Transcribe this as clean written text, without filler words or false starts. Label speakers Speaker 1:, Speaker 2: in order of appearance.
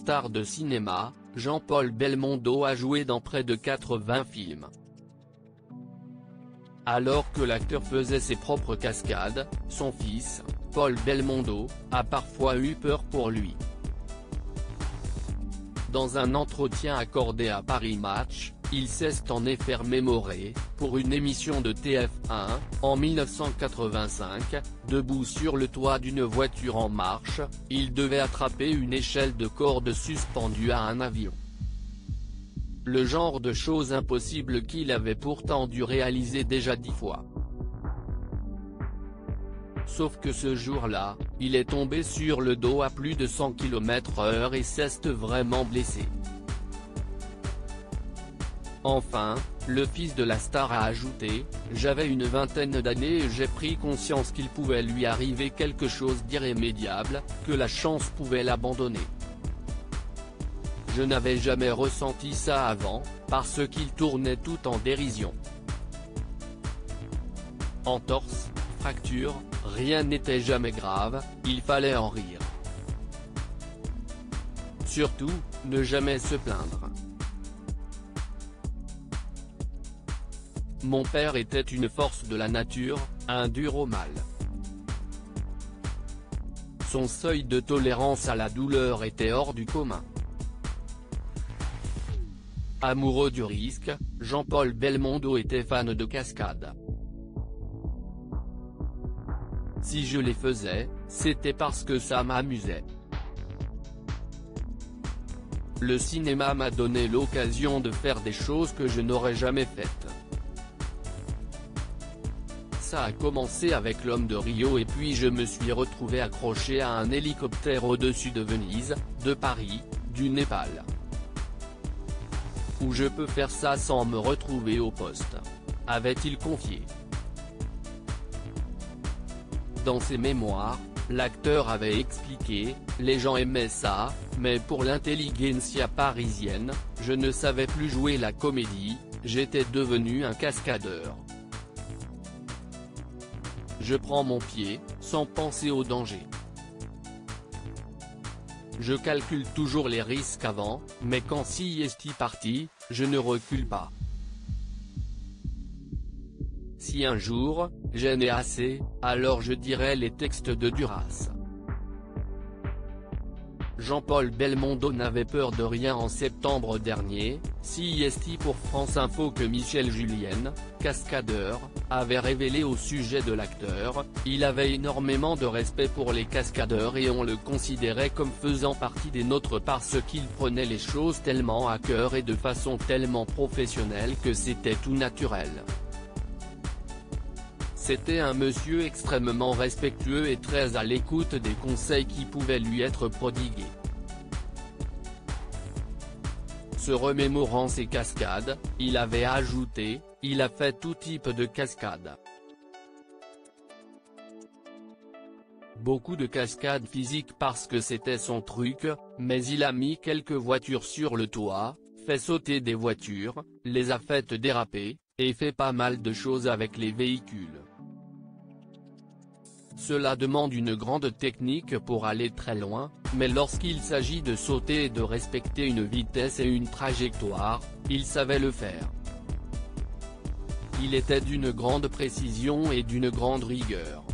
Speaker 1: star de cinéma, Jean-Paul Belmondo a joué dans près de 80 films. Alors que l'acteur faisait ses propres cascades, son fils, Paul Belmondo, a parfois eu peur pour lui. Dans un entretien accordé à Paris Match, il s'est en effet remémoré, pour une émission de TF1, en 1985, debout sur le toit d'une voiture en marche, il devait attraper une échelle de corde suspendue à un avion. Le genre de choses impossibles qu'il avait pourtant dû réaliser déjà 10 fois. Sauf que ce jour-là, il est tombé sur le dos à plus de 100 km/h et s'est vraiment blessé. Enfin, le fils de la star a ajouté, « J'avais une vingtaine d'années et j'ai pris conscience qu'il pouvait lui arriver quelque chose d'irrémédiable, que la chance pouvait l'abandonner. Je n'avais jamais ressenti ça avant, parce qu'il tournait tout en dérision. Entorse, fracture, rien n'était jamais grave, il fallait en rire. Surtout, ne jamais se plaindre. Mon père était une force de la nature, un dur au mal. Son seuil de tolérance à la douleur était hors du commun. » Amoureux du risque, Jean-Paul Belmondo était fan de cascades. Si je les faisais, c'était parce que ça m'amusait. Le cinéma m'a donné l'occasion de faire des choses que je n'aurais jamais faites. Ça a commencé avec L'Homme de Rio et puis je me suis retrouvé accroché à un hélicoptère au-dessus de Venise, de Paris, du Népal. Où je peux faire ça sans me retrouver au poste, avait-il confié. Dans ses mémoires, l'acteur avait expliqué, « Les gens aimaient ça, mais pour l'intelligentsia parisienne, je ne savais plus jouer la comédie, j'étais devenu un cascadeur. Je prends mon pied, sans penser au danger. Je calcule toujours les risques avant, mais quand si est parti, je ne recule pas. Si un jour, j'en ai assez, alors je dirai les textes de Duras. » Jean-Paul Belmondo n'avait peur de rien en septembre dernier, CIST pour France Info que Michel Julien, cascadeur, avait révélé au sujet de l'acteur, il avait énormément de respect pour les cascadeurs et on le considérait comme faisant partie des nôtres parce qu'il prenait les choses tellement à cœur et de façon tellement professionnelle que c'était tout naturel. C'était un monsieur extrêmement respectueux et très à l'écoute des conseils qui pouvaient lui être prodigués. Se remémorant ses cascades, il avait ajouté, « Il a fait tout type de cascades. Beaucoup de cascades physiques parce que c'était son truc, mais il a mis quelques voitures sur le toit, fait sauter des voitures, les a faites déraper, et fait pas mal de choses avec les véhicules. Cela demande une grande technique pour aller très loin, mais lorsqu'il s'agit de sauter et de respecter une vitesse et une trajectoire, il savait le faire. Il était d'une grande précision et d'une grande rigueur. »